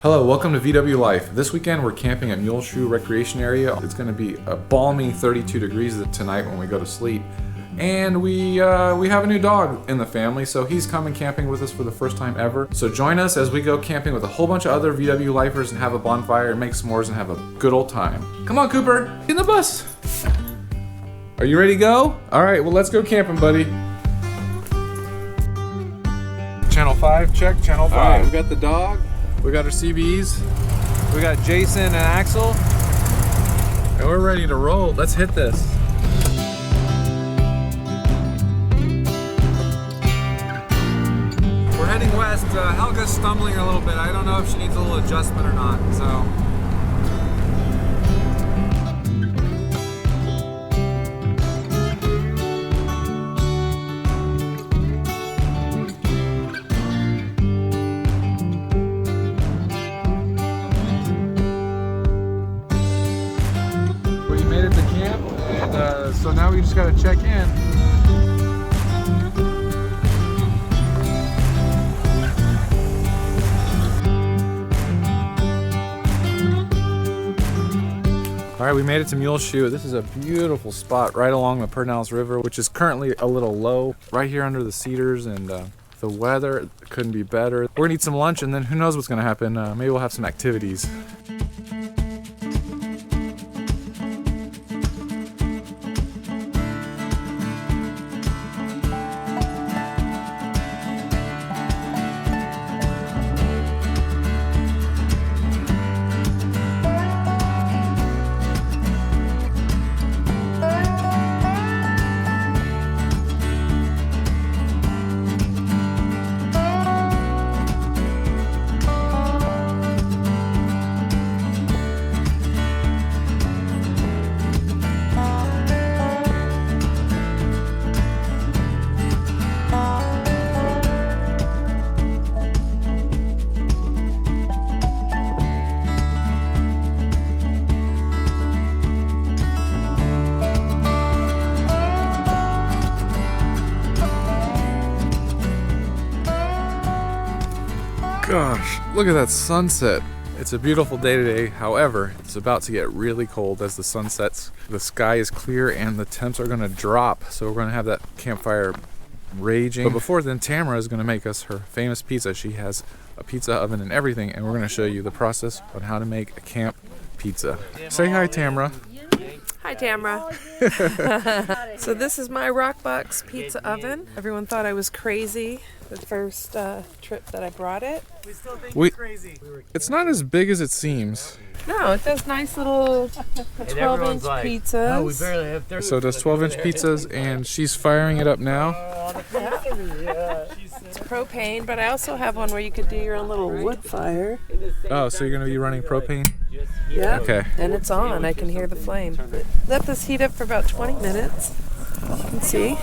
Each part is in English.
Hello, welcome to VW Life. This weekend we're camping at Muleshoe Recreation Area. It's going to be a balmy 32 degrees tonight when we go to sleep. And we have a new dog in the family, so he's coming camping with us for the first time ever. So join us as we go camping with a whole bunch of other VW lifers and have a bonfire and make s'mores and have a good old time. Come on, Cooper, get in the bus. Are you ready to go? All right, well, let's go camping, buddy. Channel 5, check, channel 5. All right, we got the dog. We got our CBs, we got Jason and Axel, and we're ready to roll. Let's hit this. We're heading west. Helga's stumbling a little bit. I don't know if she needs a little adjustment or not, so. So now we just gotta check in. All right, we made it to Muleshoe. This is a beautiful spot right along the Pedernales River, which is currently a little low, right here under the cedars, and the weather couldn't be better. We're gonna eat some lunch, and then who knows what's gonna happen. Maybe we'll have some activities. Gosh, look at that sunset. It's a beautiful day today. However, it's about to get really cold as the sun sets. The sky is clear and the temps are gonna drop. So we're gonna have that campfire raging. But before then, Tamara is gonna make us her famous pizza. She has a pizza oven and everything, and we're gonna show you the process on how to make a camp pizza. Say hi, Tamara. Hi, Tamara. So this is my Rockbox pizza oven. Everyone thought I was crazy the first trip that I brought it. We still think you're crazy. It's not as big as it seems. No, it does nice little 12-inch pizzas. Oh, we barely have 30. So it does 12-inch pizzas, and she's firing it up now. It's propane, but I also have one where you could do your own little wood fire. Oh, so you're gonna be running propane? Yeah. Okay. And it's on. I can hear the flame. Let this heat up for about 20 minutes. You can see.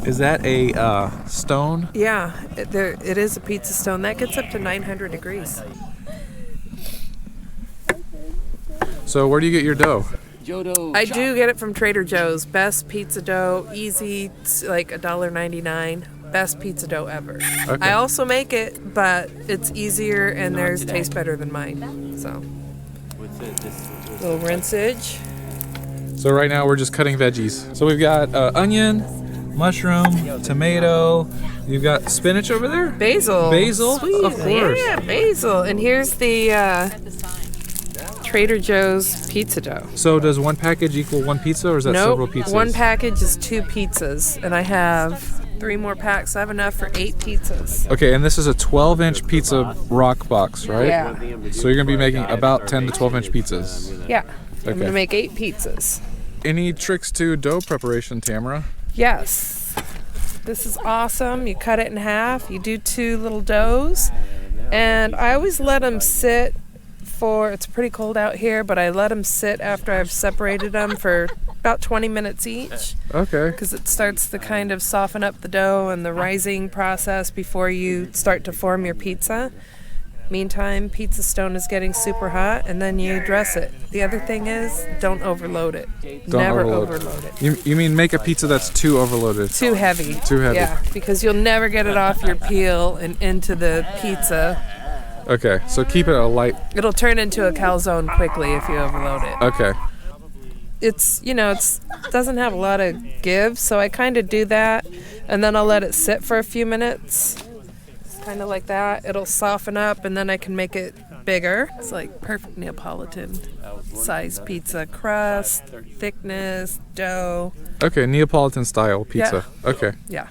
Is that a stone? Yeah, it is a pizza stone. That gets up to 900 degrees. So where do you get your dough? I do get it from Trader Joe's. Best pizza dough, easy, it's like $1.99. Best pizza dough ever. Okay. I also make it, but it's easier and theirs tastes better than mine. So, little rinsage. So right now we're just cutting veggies. So we've got onion, mushroom, tomato. You've got spinach over there? Basil. Basil? Sweet. Of course. Yeah, basil. And here's the Trader Joe's pizza dough. So does one package equal one pizza, or is that several pizzas? One package is 2 pizzas, and I have 3 more packs. I have enough for 8 pizzas. Okay, and this is a 12-inch pizza rock box, right? Yeah. So you're gonna be making about 10 to 12-inch pizzas. Yeah. I'm Okay. gonna make 8 pizzas. Any tricks to dough preparation, Tamara? Yes. This is awesome. You cut it in half. You do 2 little doughs, and I always let them sit for. It's pretty cold out here, but I let them sit after I've separated them for about 20 minutes each. Okay. Because it starts to kind of soften up the dough and the rising process before you start to form your pizza. Meantime, pizza stone is getting super hot, and then you dress it. The other thing is, don't overload it. Never overload it. You mean make a pizza that's too overloaded? Too heavy. Too heavy. Yeah, because you'll never get it off your peel and into the pizza Okay, so keep it a light. It'll turn into a calzone quickly if you overload it. Okay. It's, you know, doesn't have a lot of give, so I kind of do that, and then I'll let it sit for a few minutes. Kind of like that. It'll soften up, and then I can make it bigger. It's like perfect Neapolitan size pizza crust, thickness, dough. Okay, Neapolitan style pizza. Yeah. Okay. Yeah.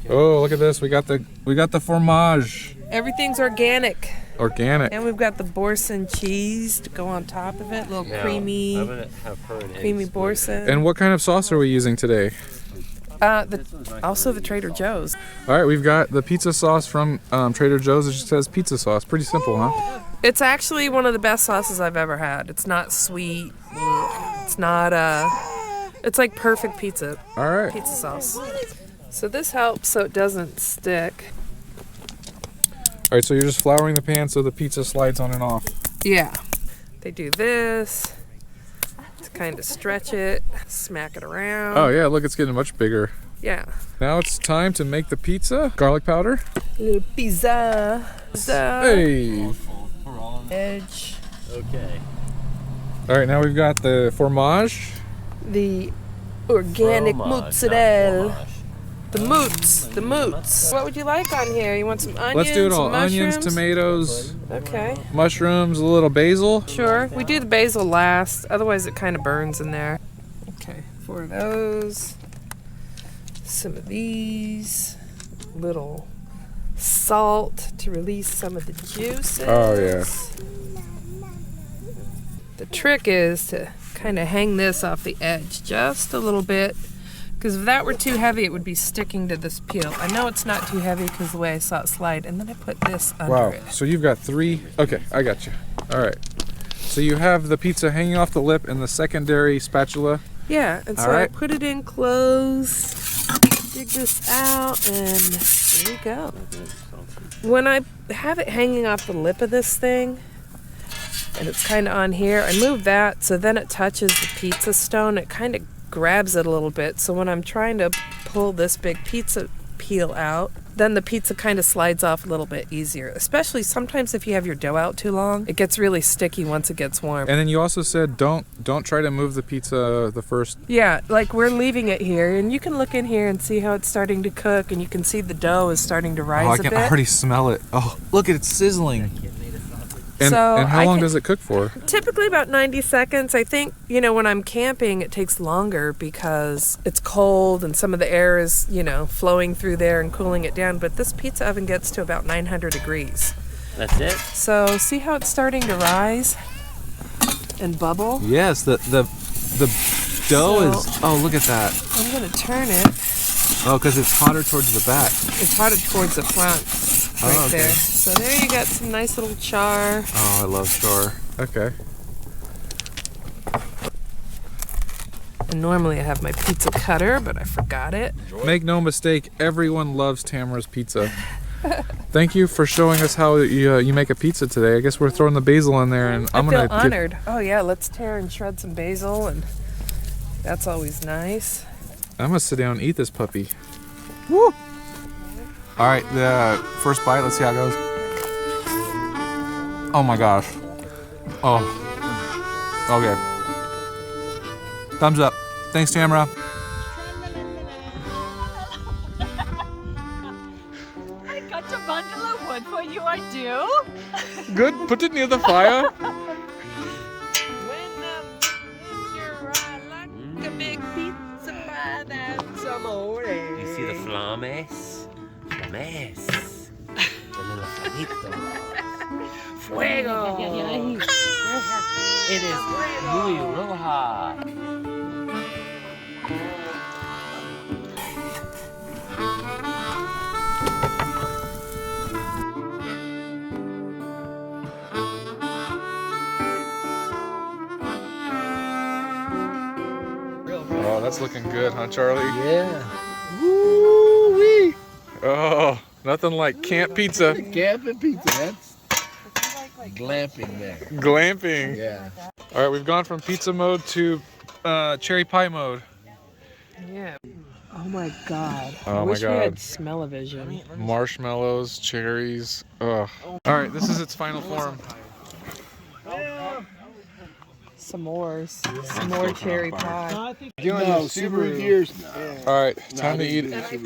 Oh, look at this. We got the fromage. Everything's organic. Organic. And we've got the Boursin cheese to go on top of it. A little creamy Boursin. And what kind of sauce are we using today? Also the Trader Joe's. All right, we've got the pizza sauce from Trader Joe's. It just says pizza sauce. Pretty simple, huh? It's actually one of the best sauces I've ever had. It's not sweet. It's not it's like perfect pizza. All right. Pizza sauce. So this helps so it doesn't stick. All right, so you're just flouring the pan so the pizza slides on and off. Yeah. They do this to kind of stretch it, smack it around. Oh yeah, look, it's getting much bigger. Yeah. Now it's time to make the pizza. Garlic powder. Little pizza. Hey. Edge. Okay. All right, now we've got the fromage. The organic Fromage, mozzarella. not fromage. The moots. What would you like on here? You want some onions? Let's do it all. some Onions, mushrooms? tomatoes, Okay. mushrooms, a little basil. Sure. We do the basil last, otherwise it kind of burns in there. Okay, 4 of those. Some of these. Little salt to release some of the juices. Oh, yeah. The trick is to kind of hang this off the edge just a little bit, because if that were too heavy, it would be sticking to this peel. I know it's not too heavy because the way I saw it slide, and then I put this under Wow. it. So you've got 3. Okay, I got you. All right. So you have the pizza hanging off the lip and the secondary spatula. Yeah, and so All right. I put it in close, dig this out, and there you go. When I have it hanging off the lip of this thing, and it's kind of on here, I move that so then it touches the pizza stone. It kind of grabs it a little bit. So when I'm trying to pull this big pizza peel out, then the pizza kind of slides off a little bit easier. Especially sometimes if you have your dough out too long, it gets really sticky once it gets warm. And then you also said don't try to move the pizza the first. Yeah, like we're leaving it here, and you can look in here and see how it's starting to cook, and you can see the dough is starting to rise a bit. I already smell it. Oh, look at it sizzling. And, So and how I long can- does it cook for? Typically about 90 seconds. I think, when I'm camping, it takes longer because it's cold and some of the air is, flowing through there and cooling it down. But this pizza oven gets to about 900 degrees. That's it? So see how it's starting to rise and bubble? Yes, the dough So- is. Oh, look at that. I'm going to turn it. Oh, because it's hotter towards the back. It's hotter towards the front right Oh, okay. there. So there you got some nice little char. Oh, I love char. Okay. And normally I have my pizza cutter, but I forgot it. Make no mistake, everyone loves Tamara's pizza. Thank you for showing us how you make a pizza today. I guess we're throwing the basil in there, and I'm I feel gonna honored. Oh yeah, let's tear and shred some basil, and that's always nice. I'm gonna sit down and eat this puppy. Woo! All right, the first bite. Let's see how it goes. Oh my gosh. Oh. Okay. Thumbs up. Thanks, Tamara. I got a bundle of wood for you, I do. Good. Put it near the fire. You see the flames? Flames. The little flamito. Fuego! It is muy roja. Oh, that's looking good, huh, Charlie? Yeah. Woo-wee. Oh, nothing like camp pizza. Camping pizza, that's glamping there. Glamping. Yeah. All right, we've gone from pizza mode to cherry pie mode. Yeah. Oh my god. Oh I my wish we God. had smell-o-vision. Marshmallows, cherries. Ugh. All right, this is its final form. S'mores. Some more cherry pie. No, Subaru gears now. All right, time to eat. And I think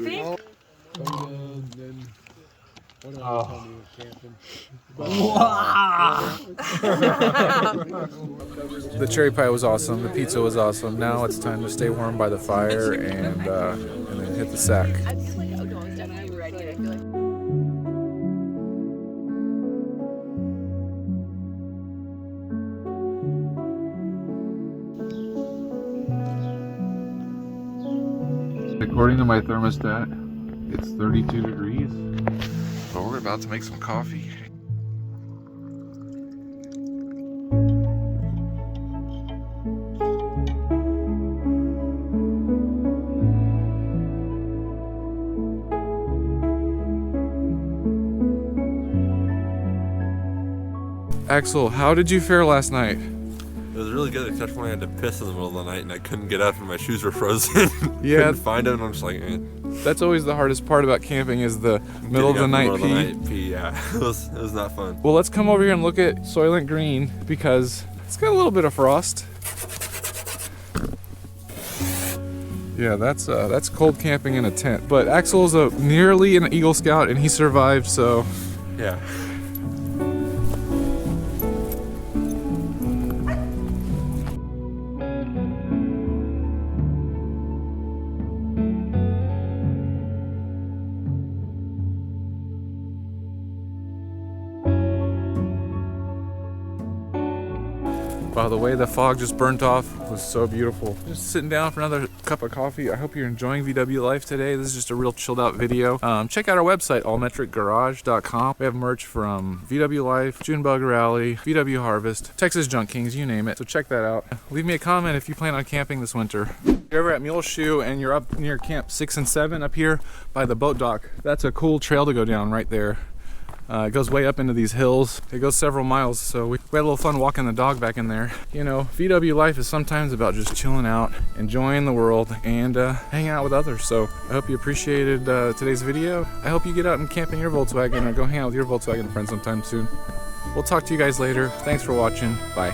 The cherry pie was awesome. The pizza was awesome. Now it's time to stay warm by the fire and then hit the sack. I feel like, oh no, it's definitely ready. I feel like. According to my thermostat, it's 32 degrees. So we're about to make some coffee. Axel, how did you fare last night? It was really good, except when I had to piss in the middle of the night and I couldn't get up and my shoes were frozen. Yeah. Couldn't find them, and I'm just like, eh. That's always the hardest part about camping is the middle of the night pee. Yeah, it was not fun. Well, let's come over here and look at Soylent Green because it's got a little bit of frost. Yeah, that's cold camping in a tent. But Axel's nearly an Eagle Scout and he survived, so Yeah. wow, the way the fog just burnt off was so beautiful. Just sitting down for another cup of coffee. I hope you're enjoying VW Life today. This is just a real chilled out video. Check out our website, allmetricgarage.com. We have merch from VW Life, June Bug Rally, VW Harvest, Texas Junk Kings, you name it. So check that out. Leave me a comment if you plan on camping this winter. If you're ever at Muleshoe and you're up near Camp 6 and 7 up here by the boat dock, that's a cool trail to go down right there. It goes way up into these hills. It goes several miles, so we had a little fun walking the dog back in there. You know, VW life is sometimes about just chilling out, enjoying the world, and hanging out with others. So I hope you appreciated today's video. I hope you get out and camp in your Volkswagen or go hang out with your Volkswagen friends sometime soon. We'll talk to you guys later. Thanks for watching. Bye.